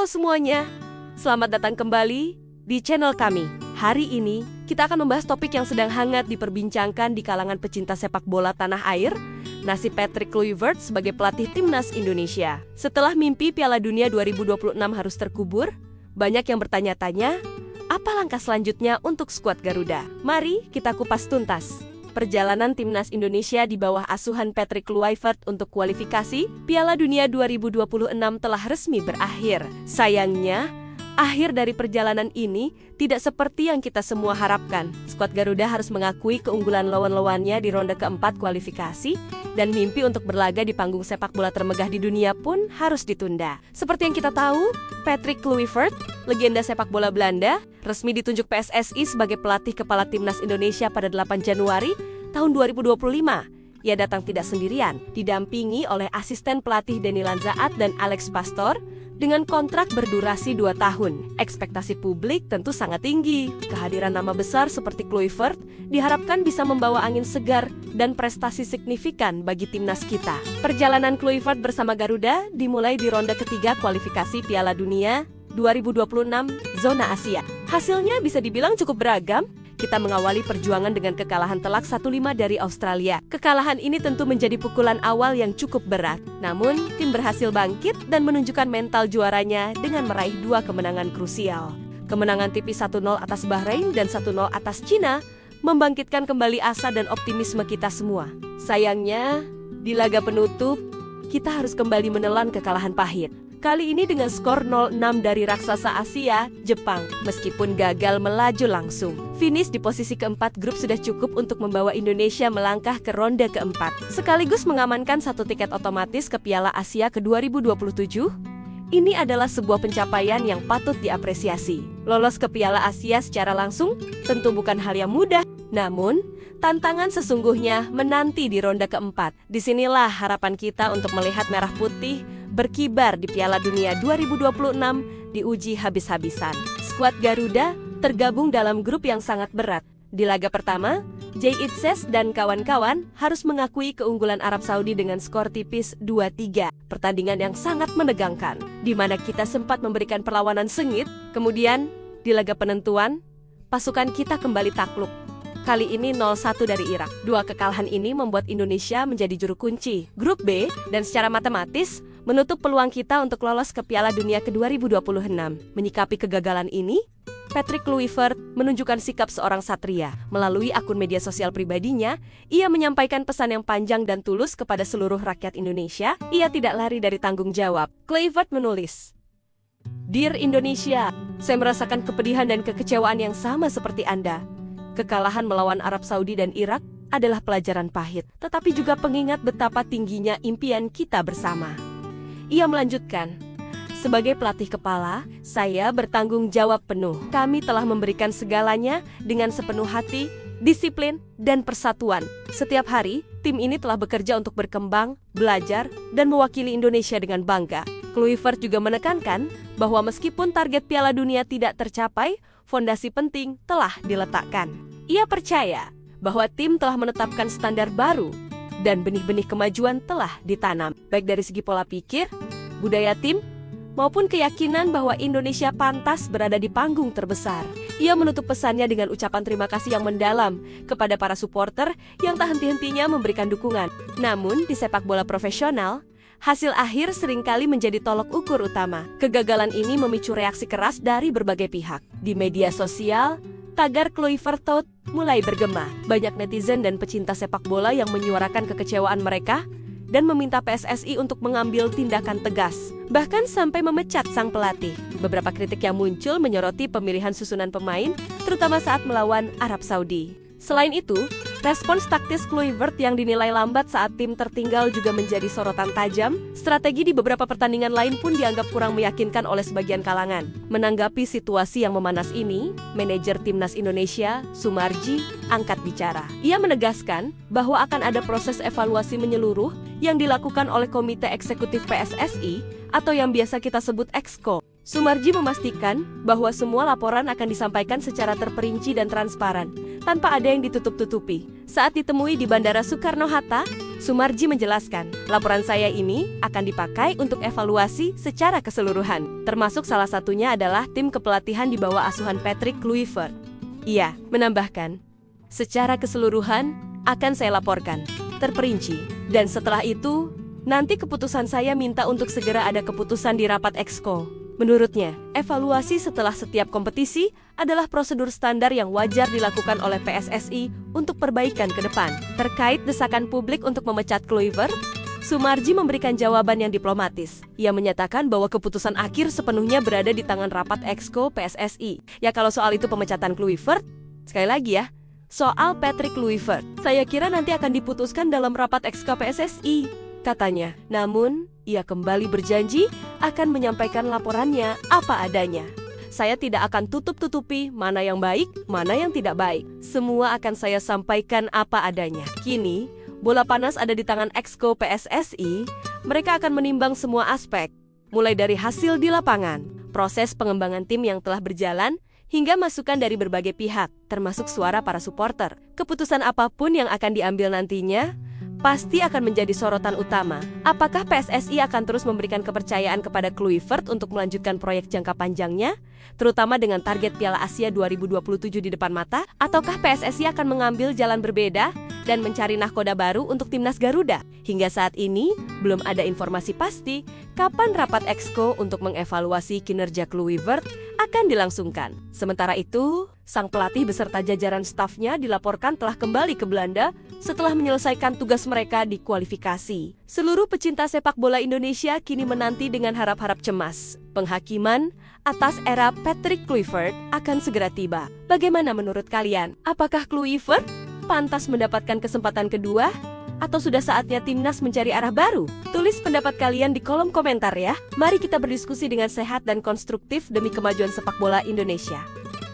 semuanya, selamat datang kembali di channel kami. Hari ini, kita akan membahas topik yang sedang hangat diperbincangkan di kalangan pecinta sepak bola tanah air, nasib Patrick Kluivert sebagai pelatih timnas Indonesia. Setelah mimpi Piala Dunia 2026 harus terkubur, banyak yang bertanya-tanya, apa langkah selanjutnya untuk skuad Garuda? Mari kita kupas tuntas. Perjalanan timnas Indonesia di bawah asuhan Patrick Kluivert untuk kualifikasi Piala Dunia 2026 telah resmi berakhir. Sayangnya, akhir dari perjalanan ini tidak seperti yang kita semua harapkan. Skuad Garuda harus mengakui keunggulan lawan-lawannya di ronde keempat kualifikasi, dan mimpi untuk berlaga di panggung sepak bola termegah di dunia pun harus ditunda. Seperti yang kita tahu, Patrick Kluivert, legenda sepak bola Belanda, resmi ditunjuk PSSI sebagai pelatih kepala timnas Indonesia pada 8 Januari tahun 2025. Ia datang tidak sendirian, didampingi oleh asisten pelatih Denny Lanzaat dan Alex Pastor, dengan kontrak berdurasi 2 tahun. Ekspektasi publik tentu sangat tinggi. Kehadiran nama besar seperti Kluivert diharapkan bisa membawa angin segar dan prestasi signifikan bagi timnas kita. Perjalanan Kluivert bersama Garuda dimulai di ronde ketiga kualifikasi Piala Dunia 2026 zona Asia. Hasilnya bisa dibilang cukup beragam. Kita mengawali perjuangan dengan kekalahan telak 1-5 dari Australia. Kekalahan ini tentu menjadi pukulan awal yang cukup berat. Namun, tim berhasil bangkit dan menunjukkan mental juaranya dengan meraih 2 kemenangan krusial. Kemenangan tipis 1-0 atas Bahrain dan 1-0 atas Cina membangkitkan kembali asa dan optimisme kita semua. Sayangnya, di laga penutup, kita harus kembali menelan kekalahan pahit. Kali ini dengan skor 0-6 dari raksasa Asia, Jepang, meskipun gagal melaju langsung. Finish di posisi keempat grup sudah cukup untuk membawa Indonesia melangkah ke ronde keempat, sekaligus mengamankan 1 tiket otomatis ke Piala Asia ke 2027. Ini adalah sebuah pencapaian yang patut diapresiasi. Lolos ke Piala Asia secara langsung tentu bukan hal yang mudah, namun tantangan sesungguhnya menanti di ronde keempat. Disinilah harapan kita untuk melihat merah putih berkibar di Piala Dunia 2026 diuji habis-habisan. Skuad Garuda tergabung dalam grup yang sangat berat. Di laga pertama, Jay Itzes dan kawan-kawan harus mengakui keunggulan Arab Saudi dengan skor tipis 2-3. Pertandingan yang sangat menegangkan, di mana kita sempat memberikan perlawanan sengit. Kemudian, di laga penentuan, pasukan kita kembali takluk. Kali ini 0-1 dari Irak. 2 kekalahan ini membuat Indonesia menjadi juru kunci grup B dan secara matematis menutup peluang kita untuk lolos ke Piala Dunia ke 2026. Menyikapi kegagalan ini, Patrick Kluivert menunjukkan sikap seorang satria. Melalui akun media sosial pribadinya, ia menyampaikan pesan yang panjang dan tulus kepada seluruh rakyat Indonesia. Ia tidak lari dari tanggung jawab. Kluivert menulis, "Dear Indonesia, saya merasakan kepedihan dan kekecewaan yang sama seperti Anda. Kekalahan melawan Arab Saudi dan Irak adalah pelajaran pahit, tetapi juga pengingat betapa tingginya impian kita bersama." Ia melanjutkan, "Sebagai pelatih kepala, saya bertanggung jawab penuh. Kami telah memberikan segalanya dengan sepenuh hati, disiplin, dan persatuan. Setiap hari, tim ini telah bekerja untuk berkembang, belajar, dan mewakili Indonesia dengan bangga." Kluivert juga menekankan bahwa meskipun target Piala Dunia tidak tercapai, fondasi penting telah diletakkan. Ia percaya bahwa tim telah menetapkan standar baru dan benih-benih kemajuan telah ditanam, baik dari segi pola pikir, budaya tim, maupun keyakinan bahwa Indonesia pantas berada di panggung terbesar. Ia menutup pesannya dengan ucapan terima kasih yang mendalam kepada para supporter yang tak henti-hentinya memberikan dukungan. Namun, di sepak bola profesional, hasil akhir seringkali menjadi tolok ukur utama. Kegagalan ini memicu reaksi keras dari berbagai pihak. Di media sosial, tagar Kluivert mulai bergema. Banyak netizen dan pecinta sepak bola yang menyuarakan kekecewaan mereka dan meminta PSSI untuk mengambil tindakan tegas, bahkan sampai memecat sang pelatih. Beberapa kritik yang muncul menyoroti pemilihan susunan pemain, terutama saat melawan Arab Saudi. Selain itu, respons taktis Kluivert yang dinilai lambat saat tim tertinggal juga menjadi sorotan tajam. Strategi di beberapa pertandingan lain pun dianggap kurang meyakinkan oleh sebagian kalangan. Menanggapi situasi yang memanas ini, manajer timnas Indonesia, Sumarji, angkat bicara. Ia menegaskan bahwa akan ada proses evaluasi menyeluruh yang dilakukan oleh Komite Eksekutif PSSI atau yang biasa kita sebut Exco. Sumarji memastikan bahwa semua laporan akan disampaikan secara terperinci dan transparan, tanpa ada yang ditutup-tutupi. Saat ditemui di Bandara Soekarno-Hatta, Sumarji menjelaskan, laporan saya ini akan dipakai untuk evaluasi secara keseluruhan. Termasuk salah satunya adalah tim kepelatihan di bawah asuhan Patrick Kluivert. Ia menambahkan, secara keseluruhan akan saya laporkan, terperinci. Dan setelah itu, nanti keputusan saya minta untuk segera ada keputusan di rapat Exco. Menurutnya, evaluasi setelah setiap kompetisi adalah prosedur standar yang wajar dilakukan oleh PSSI untuk perbaikan ke depan. Terkait desakan publik untuk memecat Kluivert, Sumarji memberikan jawaban yang diplomatis. Ia menyatakan bahwa keputusan akhir sepenuhnya berada di tangan rapat Exco PSSI. Ya kalau soal itu pemecatan Kluivert, sekali lagi ya, soal Patrick Kluivert, saya kira nanti akan diputuskan dalam rapat Exco PSSI, katanya. Namun, ia kembali berjanji akan menyampaikan laporannya apa adanya. Saya tidak akan tutup-tutupi mana yang baik, mana yang tidak baik. Semua akan saya sampaikan apa adanya. Kini, bola panas ada di tangan Exco PSSI. Mereka akan menimbang semua aspek, mulai dari hasil di lapangan, proses pengembangan tim yang telah berjalan, hingga masukan dari berbagai pihak, termasuk suara para supporter. Keputusan apapun yang akan diambil nantinya pasti akan menjadi sorotan utama. Apakah PSSI akan terus memberikan kepercayaan kepada Kluivert untuk melanjutkan proyek jangka panjangnya, terutama dengan target Piala Asia 2027 di depan mata? Ataukah PSSI akan mengambil jalan berbeda dan mencari nahkoda baru untuk timnas Garuda? Hingga saat ini, belum ada informasi pasti kapan rapat Exco untuk mengevaluasi kinerja Kluivert akan dilangsungkan. Sementara itu, sang pelatih beserta jajaran stafnya dilaporkan telah kembali ke Belanda setelah menyelesaikan tugas mereka di kualifikasi. Seluruh pecinta sepak bola Indonesia kini menanti dengan harap-harap cemas. Penghakiman atas era Patrick Kluivert akan segera tiba. Bagaimana menurut kalian? Apakah Kluivert pantas mendapatkan kesempatan kedua? Atau sudah saatnya timnas mencari arah baru? Tulis pendapat kalian di kolom komentar ya. Mari kita berdiskusi dengan sehat dan konstruktif demi kemajuan sepak bola Indonesia.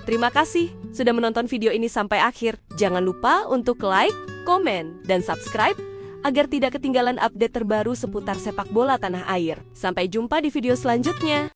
Terima kasih sudah menonton video ini sampai akhir. Jangan lupa untuk like, komen, dan subscribe agar tidak ketinggalan update terbaru seputar sepak bola tanah air. Sampai jumpa di video selanjutnya.